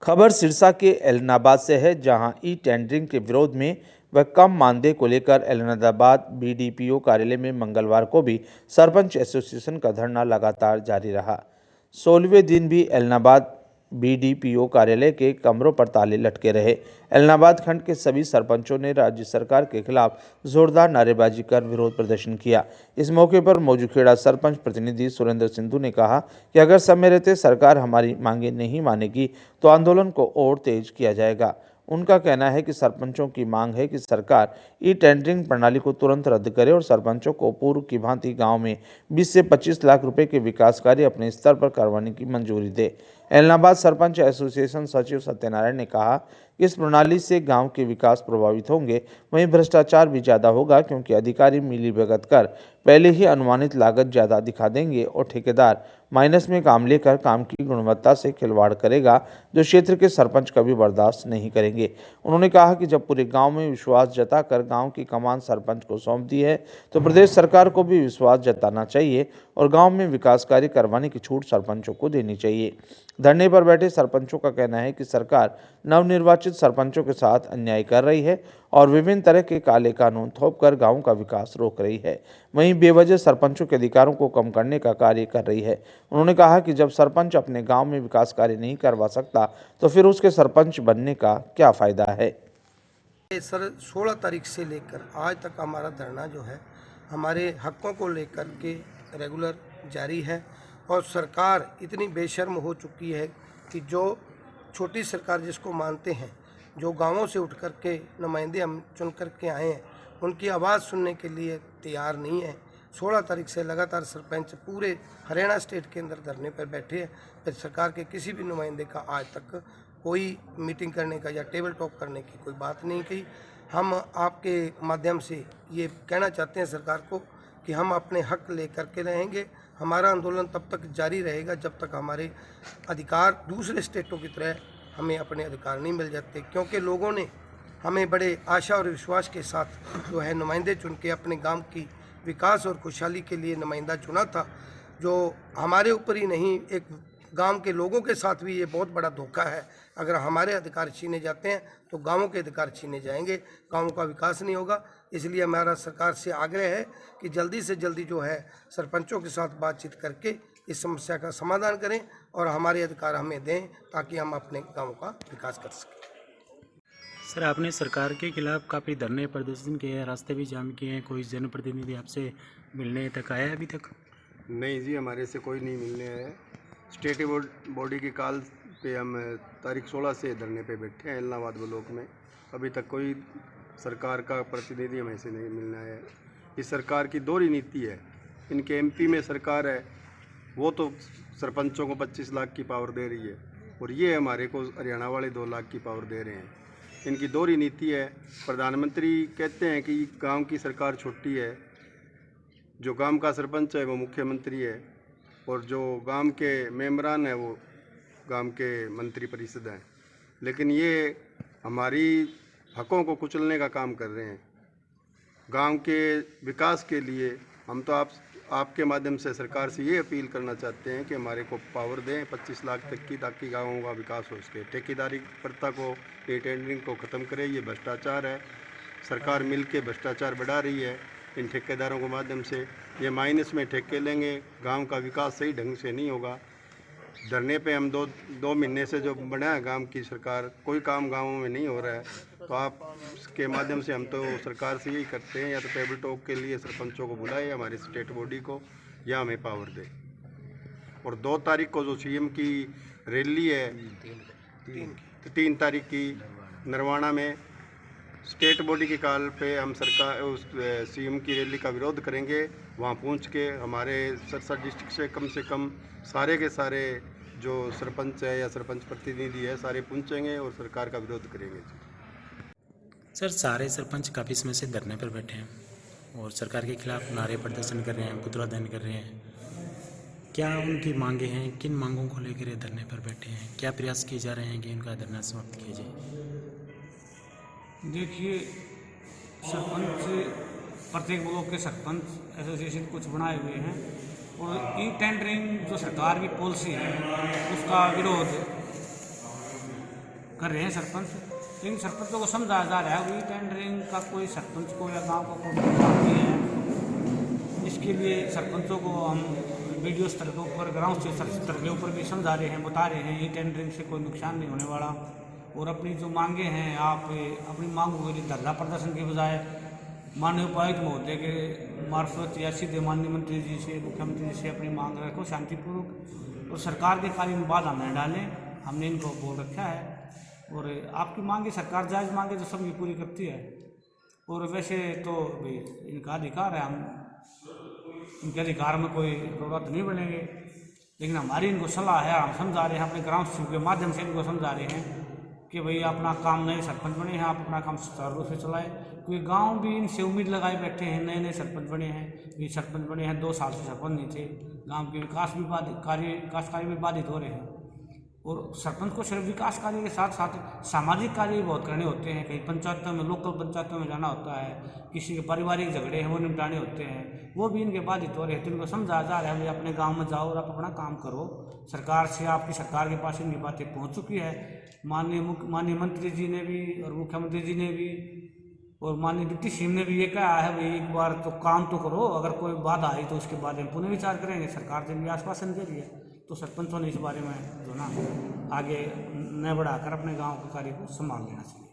खबर सिरसा के एलनाबाद से है, जहां ई टेंडरिंग के विरोध में व कम मानदेय को लेकर एलनाबाद बीडीपीओ कार्यालय में मंगलवार को भी सरपंच एसोसिएशन का धरना लगातार जारी रहा। 16वें दिन भी एलनाबाद बीडीपीओ कार्यालय के कमरों पर ताले लटके रहे। एलनाबाद खंड के सभी सरपंचों ने राज्य सरकार के खिलाफ जोरदार नारेबाजी कर विरोध प्रदर्शन किया। इस मौके पर मौजूखेड़ा सरपंच प्रतिनिधि सुरेंद्र सिंधु ने कहा कि अगर समय रहते सरकार हमारी मांगे नहीं मानेगी तो आंदोलन को और तेज किया जाएगा। उनका कहना है कि सरपंचों की मांग है कि सरकार ई टेंडरिंग प्रणाली को तुरंत रद्द करे और सरपंचों को पूर्व की भांति गांव में 20 से 25 लाख रुपए के विकास कार्य अपने स्तर पर करवाने की मंजूरी दे। एलनाबाद सरपंच एसोसिएशन सचिव सत्यनारायण ने कहा कि इस प्रणाली से गांव के विकास प्रभावित होंगे, वहीं भ्रष्टाचार भी ज़्यादा होगा, क्योंकि अधिकारी मिलीभगत कर पहले ही अनुमानित लागत ज़्यादा दिखा देंगे और ठेकेदार माइनस में काम लेकर काम की गुणवत्ता से खिलवाड़ करेगा, जो क्षेत्र के सरपंच कभी बर्दाश्त नहीं करेंगे। उन्होंने कहा कि जब पूरे गांव में विश्वास जताकर गांव की कमान सरपंच को सौंप दी है, तो प्रदेश सरकार को भी विश्वास जताना चाहिए और गांव में विकास कार्य करवाने की छूट सरपंचों को देनी चाहिए। धरने पर बैठे सरपंचों का कहना है कि सरकार नवनिर्वाचित सरपंचों के साथ अन्याय कर रही है और विभिन्न तरह के काले कानून थोपकर गांव का विकास रोक रही है। वहीं बेवजह सरपंचों के अधिकारों को कम करने का कार्य कर रही है। उन्होंने कहा कि जब सरपंच अपने गांव में विकास कार्य नहीं करवा सकता तो फिर उसके सरपंच बनने का क्या फायदा है। सर 16 तारीख से लेकर आज तक हमारा धरना जो है हमारे हकों को लेकर के रेगुलर जारी है और सरकार इतनी बेशर्म हो चुकी है कि जो छोटी सरकार जिसको मानते हैं, जो गांवों से उठ कर के नुमाइंदे हम चुन कर के आए हैं, उनकी आवाज़ सुनने के लिए तैयार नहीं है। 16 तारीख से लगातार सरपंच पूरे हरियाणा स्टेट के अंदर धरने पर बैठे हैं, फिर सरकार के किसी भी नुमाइंदे का आज तक कोई मीटिंग करने का या टेबल टॉक करने की कोई बात नहीं कही। हम आपके माध्यम से ये कहना चाहते हैं सरकार को कि हम अपने हक लेकर के रहेंगे। हमारा आंदोलन तब तक जारी रहेगा जब तक हमारे अधिकार दूसरे स्टेटों की तरह हमें अपने अधिकार नहीं मिल जाते, क्योंकि लोगों ने हमें बड़े आशा और विश्वास के साथ जो है नुमाइंदे चुन के अपने गांव की विकास और खुशहाली के लिए नुमाइंदा चुना था, जो हमारे ऊपर ही नहीं एक गांव के लोगों के साथ भी ये बहुत बड़ा धोखा है। अगर हमारे अधिकार छीने जाते हैं तो गांवों के अधिकार छीने जाएंगे, गांवों का विकास नहीं होगा। इसलिए हमारा सरकार से आग्रह है कि जल्दी से जल्दी जो है सरपंचों के साथ बातचीत करके इस समस्या का समाधान करें और हमारे अधिकार हमें दें ताकि हम अपने गाँव का विकास कर सकें। सर, आपने सरकार के खिलाफ काफ़ी धरने प्रदर्शन किए हैं, रास्ते भी जाम किए हैं, कोई जनप्रतिनिधि आपसे मिलने तक आया है अभी तक? नहीं जी, हमारे से कोई नहीं मिलने आया। स्टेट बॉडी की कॉल पे हम तारीख 16 से धरने पे बैठे हैं एलनाबाद ब्लॉक में। अभी तक कोई सरकार का प्रतिनिधि हमें से नहीं मिलने आया है। इस सरकार की दोहरी नीति है। इनके एमपी में सरकार है, वो तो सरपंचों को 25 लाख की पावर दे रही है और ये हमारे को हरियाणा वाले 2 लाख की पावर दे रहे हैं। इनकी दोहरी नीति है। प्रधानमंत्री कहते हैं कि गांव की सरकार छोटी है, जो गांव का सरपंच है वो मुख्यमंत्री है और जो गांव के मेंबरान है वो गांव के मंत्री परिषद हैं, लेकिन ये हमारी हकों को कुचलने का काम कर रहे हैं। गांव के विकास के लिए हम तो आपके माध्यम से सरकार से ये अपील करना चाहते हैं कि हमारे को पावर दें 25 लाख तक की, ताकि गाँवों का विकास हो सके। ठेकेदारी प्रथा को, ई टेंडरिंग को ख़त्म करें। ये भ्रष्टाचार है, सरकार मिल के भ्रष्टाचार बढ़ा रही है इन ठेकेदारों के माध्यम से। ये माइनस में ठेके लेंगे, गांव का विकास सही ढंग से नहीं होगा। धरने पे हम दो महीने से जो बना है गांव की सरकार, कोई काम गांवों में नहीं हो रहा है। तो आप के माध्यम से हम तो सरकार से यही करते हैं, या तो टेबल टॉक के लिए सरपंचों को बुलाए हमारी स्टेट बॉडी को, या हमें पावर दे। और 2 तारीख को जो सीएम की रैली है, 3 तारीख की नरवाना में स्टेट बॉडी की कॉल पे हम सरकार उस सीएम की रैली का विरोध करेंगे। वहाँ पहुँच के हमारे सिरसा डिस्ट्रिक्ट से कम सारे के सारे जो सरपंच है या सरपंच प्रतिनिधि है सारे पहुँचेंगे और सरकार का विरोध करेंगे। सर, सारे सरपंच काफ़ी समय से धरने पर बैठे हैं और सरकार के खिलाफ नारे प्रदर्शन कर रहे हैं, पुतला दहन कर रहे हैं। क्या उनकी मांगे हैं? किन मांगों को लेकर ये धरने पर बैठे हैं? क्या प्रयास किए जा रहे हैं कि इनका धरना समाप्त किया जाए? देखिए, सरपंच प्रत्येक ब्लॉक के सरपंच एसोसिएशन कुछ बनाए हुए हैं और ई टेंडरिंग जो सरकार की पॉलिसी है उसका विरोध कर रहे हैं सरपंच, लेकिन सरपंचों को समझाया जा रहा है वही टेंडरिंग का कोई सरपंच को या गांव का कोई काम नहीं है। इसके लिए सरपंचों को हम वीडियो स्तर के ऊपर, ग्राउंड स्तर के ऊपर भी समझा रहे हैं, बता रहे हैं ये टेंडरिंग से कोई नुकसान नहीं होने वाला। और अपनी जो मांगे हैं, आप अपनी मांगों के लिए धरना प्रदर्शन की बजाय माननीय उपायुक्त महोदय के मार्फत या सीधे माननीय मंत्री जी से, मुख्यमंत्री जी से अपनी मांग रखो शांतिपूर्वक, और सरकार के कार्य में बाधा न डालें। हमने इनको बोल रखा है। और आपकी मांगे सरकार जायज़ मांगे तो सबकी पूरी करती है। और वैसे तो भाई इनका अधिकार है, हम इनके अधिकार में कोई रोड़ा नहीं बनेंगे, लेकिन हमारी इनको सलाह है, हम समझा रहे हैं अपने ग्राम सेवक के माध्यम से इनको समझा रहे हैं कि भाई अपना काम, नए सरपंच बने हैं, आप अपना काम सुचारू रूप से चलाएं। क्योंकि गांव भी इनसे उम्मीद लगाए बैठे हैं, नए नए सरपंच बने हैं, ये सरपंच बने हैं 2 साल से सरपंच नहीं थे, गांव के विकास कार्य भी बाधित हो रहे हैं। और सरपंच को सिर्फ विकास कार्य के साथ साथ सामाजिक कार्य भी बहुत करने होते हैं। कहीं पंचायतों में, लोकल पंचायतों में जाना होता है, किसी के पारिवारिक झगड़े हैं वो निपटाने होते हैं, वो भी इनके बाधित हो रहे हैं। तो इनको समझाया जा रहा है भाई अपने गांव में जाओ और आप अपना काम करो। सरकार से, आपकी सरकार के पास इनकी बातें पहुंच चुकी है। माननीय मंत्री जी ने भी और मुख्यमंत्री जी ने भी और माननीय डिप्टी सीएम ने भी ये कहा है भाई एक बार तो काम तो करो, अगर कोई बाधा आई तो उसके बाद हम पुनः विचार करेंगे। सरकार ने भी आश्वासन दे दिया। तो सरपंचों ने इस बारे में जो ना आगे न बढ़ाकर अपने गांव के कार्य को संभाल लेना चाहिए।